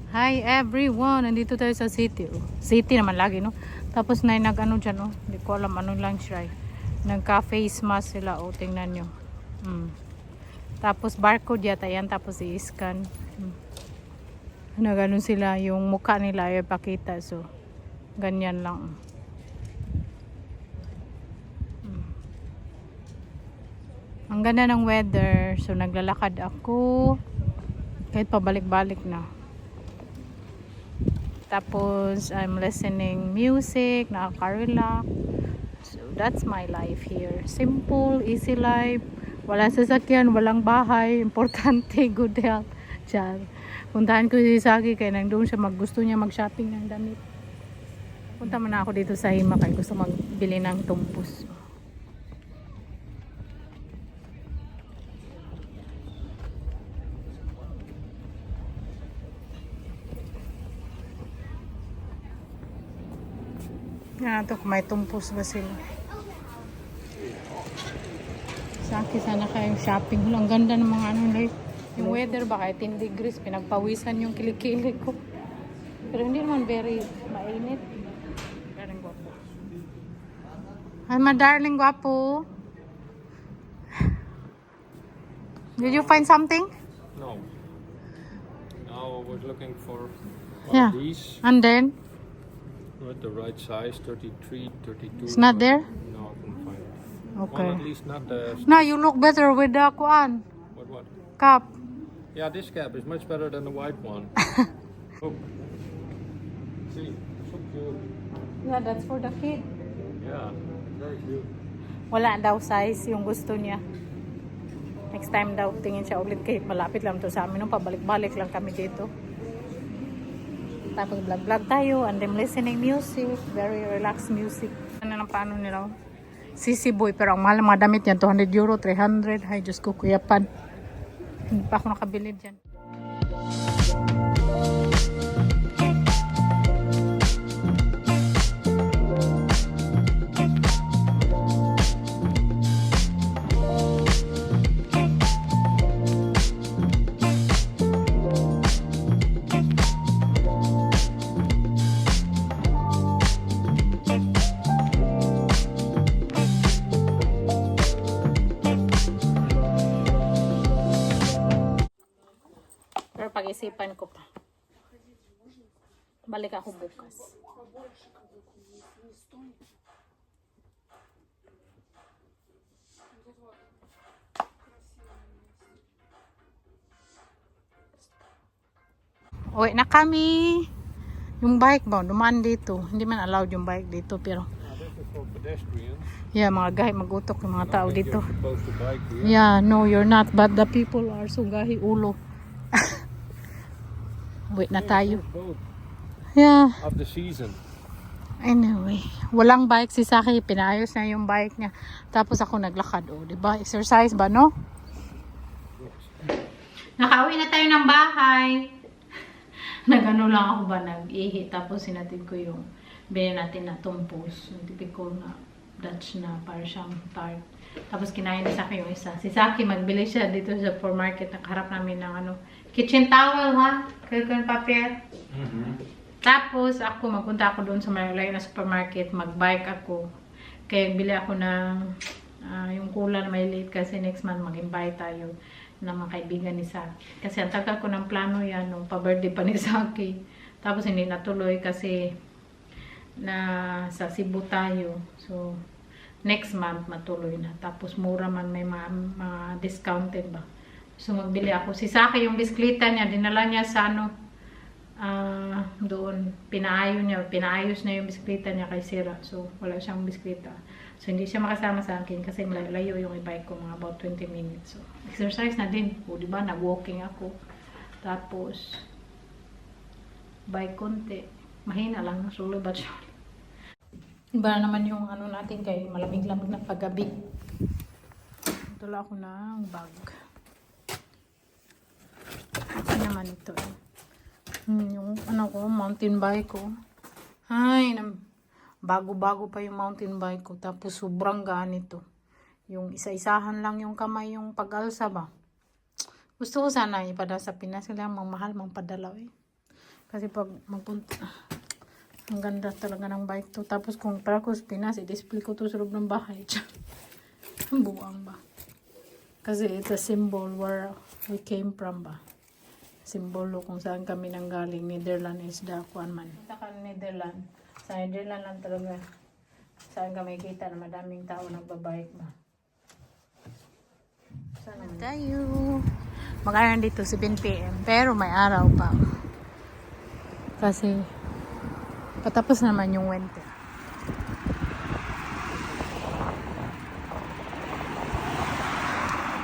Hi everyone! Nandito tayo sa city. Oh. City naman lagi, no? Tapos na nag-ano dyan, no? Hindi ko alam ano lang siya. Nagka-face mask sila. O, tingnan nyo. Tapos barcode yata yan. Tapos i-scan. Nag-ano sila. Yung mukha nila ay pakita. So, ganyan lang. Ang ganda ng weather. So, naglalakad ako. Kahit pabalik-balik na. Tapos, I'm listening music, nakaka-relax. So, that's my life here. Simple, easy life. Walang sasakyan, walang bahay. Importante, good health. Diyan. Puntahan ko si Saki kaya nandun siya gusto niya mag-shopping ng damit. Punta man ako dito sa Hima kaya gusto magbili ng tumpos. Yan ito, may tumpos ba sila? Saki sana kayong shopping. Ang ganda ng mga ano like. Yung weather ba kahit 10 degrees, pinagpawisan yung kilikili ko. Pero hindi naman very mainit. Darling guwapo. Hi, my darling guwapo. Did you find something? No. Now I was looking for Yeah. these And then? with the right size, 33, 32. It's not there? No, I couldn't find it. Okay. Well, at least not the... Now you look better with the kuan What? cup. Yeah, this cap is much better than the white one. Look. See, so cute. Yeah, that's for the kid. Yeah, very cute. Wala daw size yung gusto niya. Next time daw tingin siya ulit kahit malapit lang to sa amin. Nung pabalik-balik lang kami dito. Tapos vlog-vlog tayo and I'm listening music. Very relaxed music. Ano lang paano nila? Sisi boy. Pero ang mahal ng mga damit yan. 200 euro, 300. Ay, Diyos ko, kuyapan. Hindi pa ako nakabili dyan. Pero pag-isipan ko pa. Balik ako bukas. Uwi na kami. Yung bike ba, dumaan dito. Hindi man allowed yung bike dito, pero This is for pedestrians. yeah, mga gahi magutok yung mga tao I think dito. you're supposed to bike here. Yeah, no, you're not. But the people are so gahi ulo. Wait na tayo. Both Yeah. of the season. Anyway, walang bike si Saki. Pinayos na yung bike niya. Tapos ako naglakad. O, diba? Exercise ba, no? Nakauwi na tayo ng bahay. Nagano lang ako ba? Nag-ihi. Tapos sinatid ko yung binili natin na tumpos. Yung typical na Dutch na para siyang tart. Tapos kinain ni Saki yung isa. Si Saki magbili siya dito sa supermarket. Nakaharap namin ng ano, kitchen towel ha. Kilkon paper. Tapos ako magpunta ako doon sa malayo na supermarket. Magbike ako. Kaya bili ako ng yung cola na may late kasi next month mag-invite tayo ng mga kaibigan ni Saki. Kasi ang tagal ko ng plano yan nung pa-birthday pa ni Saki. Tapos hindi natuloy kasi na sa Cebu tayo. So, next month matuloy na. Tapos mura man may mga discounted ba. So magbili ako. Si Saki yung bisklita niya, dinala niya sa ano, doon, pinaayos na yung bisklita niya kay Sira. So wala siyang bisklita. So hindi siya makasama sa akin kasi malayo yung e-bike ko, mga about 20 minutes. So exercise na din. O diba, nag-walking ako. Tapos, bike konti. Mahina lang, sulo ba siya? Iba naman yung ano natin kay malamig-lamig na paggabi. Tula ako ng bag. Ano naman ito eh. Yung ano ko, mountain bike ko. Ay, bago-bago pa yung mountain bike ko. Tapos sobrang gaan ito. Yung isa-isahan lang yung kamay yung pag-alsa ba. Gusto ko sana ipadala sa Pinas. Sila mang mahal, mang padala eh. Kasi pag magpunta, ang ganda talaga ng bike to. Tapos kung para ko sa Pinas, i-display ko to sa loob ng bahay. Buwang ba? Kasi it's a symbol where we came from ba? Simbolo kung saan kami nanggaling. Netherlands is the kuan man. Punta ka Netherlands. Sa Netherlands lang talaga. Saan kami kita na madaming tao nagbabike ba? Sana tayo. Mag-aral dito 7 PM. Pero may araw pa. Kasi patapos naman yung winter.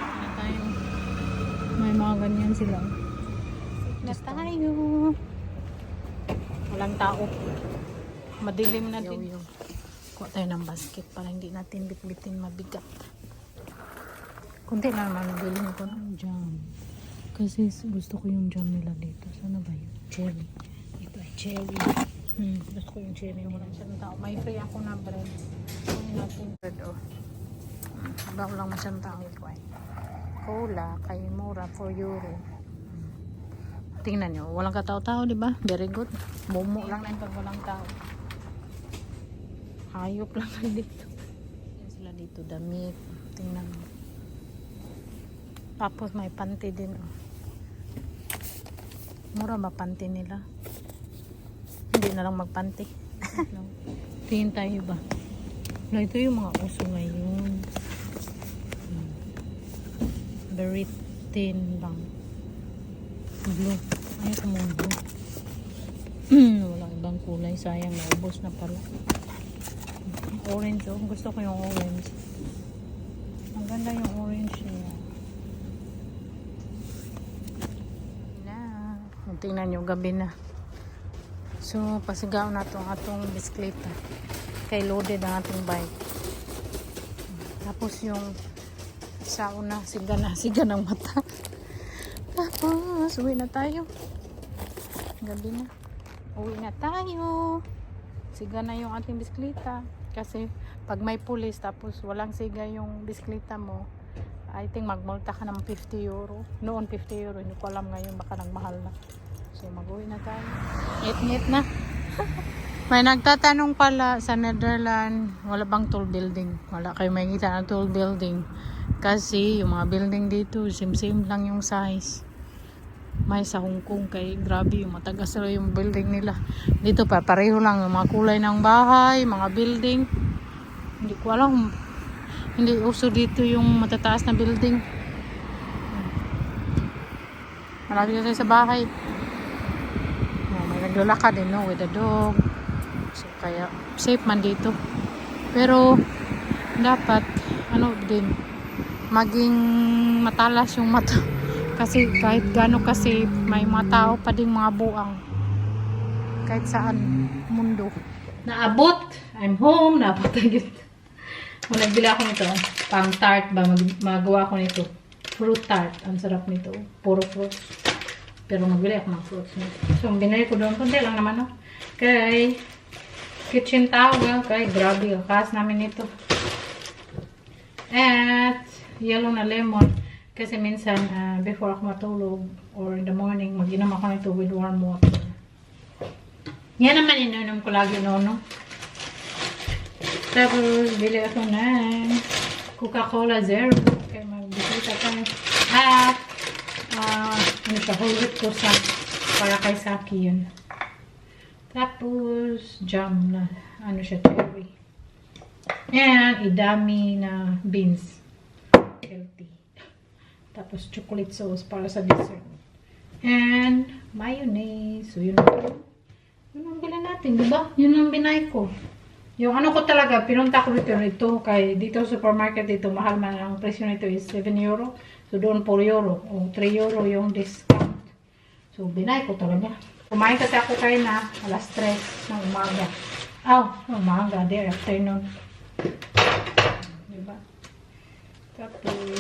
Ano tayo? May mga ganyan sila. Na tayo. Walang tao. Madilim na din. Kuha tayo ng basket para hindi natin bitbitin mabigat. Kunti lang naman bilhin ko ng jam. Kasi gusto ko yung jam nila dito. Sana ba yun? Cherry. Ito ay cherry. Gusto ko yung cherry. Walang siyang tao. May free ako na bread. Kunin natin bread oh. Habang lang masyang tao ito ay. Cola, kay mura, 4 euro. Tingnan nyo, walang katao-tao, di ba? Very good. Momo lang na yung pag walang tao. Hayop lang na dito. Yan sila dito, damit. Tingnan mo. Tapos may panty din. Oh. Mura ba panty nila? Hindi na lang magpanty. Tingin tayo ba? No, ito yung mga uso ngayon. Very thin lang. Blue. Ayaw ko mong blue. Walang ibang kulay. Sayang, naubos na pala. Orange, oh. Gusto ko yung orange. Ang ganda yung orange niya. Na. Tingnan nyo, gabi na. So, pasigaw na itong atong bisikleta. Kay loaded ang ating bike. Tapos yung sa una, siga ng mata. Tapos, uwi na tayo. Gabi na. Uwi na tayo. Siga na yung ating bisikleta. Kasi, pag may pulis, tapos walang siga yung bisikleta mo, I think magmulta ka ng 50 euro. Noon 50 euro. Hindi ko alam ngayon, baka nagmahal na. So, mag-uwi na tayo. Ngit-ngit na. May nagtatanong pala sa Netherlands, wala bang tall building? Wala kayo makikita ng tall building. Kasi yung mga building dito, same-same lang yung size. May sa Hong Kong, kay grabe yung matagas yung building nila. Dito pa, pareho lang yung mga kulay ng bahay, mga building. Hindi ko alam. Hindi uso dito yung matataas na building. Malapit na tayo sa bahay. May naglalakad din, no, with the dog. So, kaya safe man dito. Pero dapat ano din maging matalas yung mata. Kasi kahit gano kasi may mga tao pa ding mga buang. Kahit saan mundo. Naabot. I'm home. Naabot agad. Kung nagbili ako nito, pang tart ba? Magawa ko nito. Fruit tart. Ang sarap nito. Puro fruits. Pero magbili ako ng fruits nito. So, binili ko doon. Kunti lang naman, no? Kay kitchen towel. Kay grabe. Kakas namin ito. At yellow na lemon. Kasi minsan, before ako matulog or in the morning, mag-inom ako nito with warm water. Yan naman ininom ko lagi noon, no? Tapos, bili ako ng Coca-Cola Zero. Okay, magbisita tayo. At, ano siya, hulot ko sa para kay Saki yun. Tapos, jam na, ano siya, cherry. And, idami na beans. Healthy. Tapos, chocolate sauce para sa dessert. And, mayonnaise. So, yun ang bilhin natin, diba? Yun ang binay ko. Yung ano ko talaga, pinunta ko dito kay dito supermarket dito, mahal man ang presyo nito is 7 euro. So, doon 4 euro. O 3 euro yung discount. So, binay ko talaga. Kumain kasi ako kayo na alas 3 ng umaga. Umaga, there, afternoon. Diba? Tapos,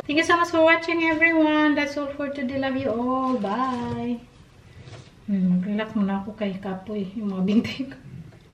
thank you so much for watching, everyone. That's all for today. Love you all. Bye. Mag-relax muna ako kay Kapoy. Yung mga binti ko.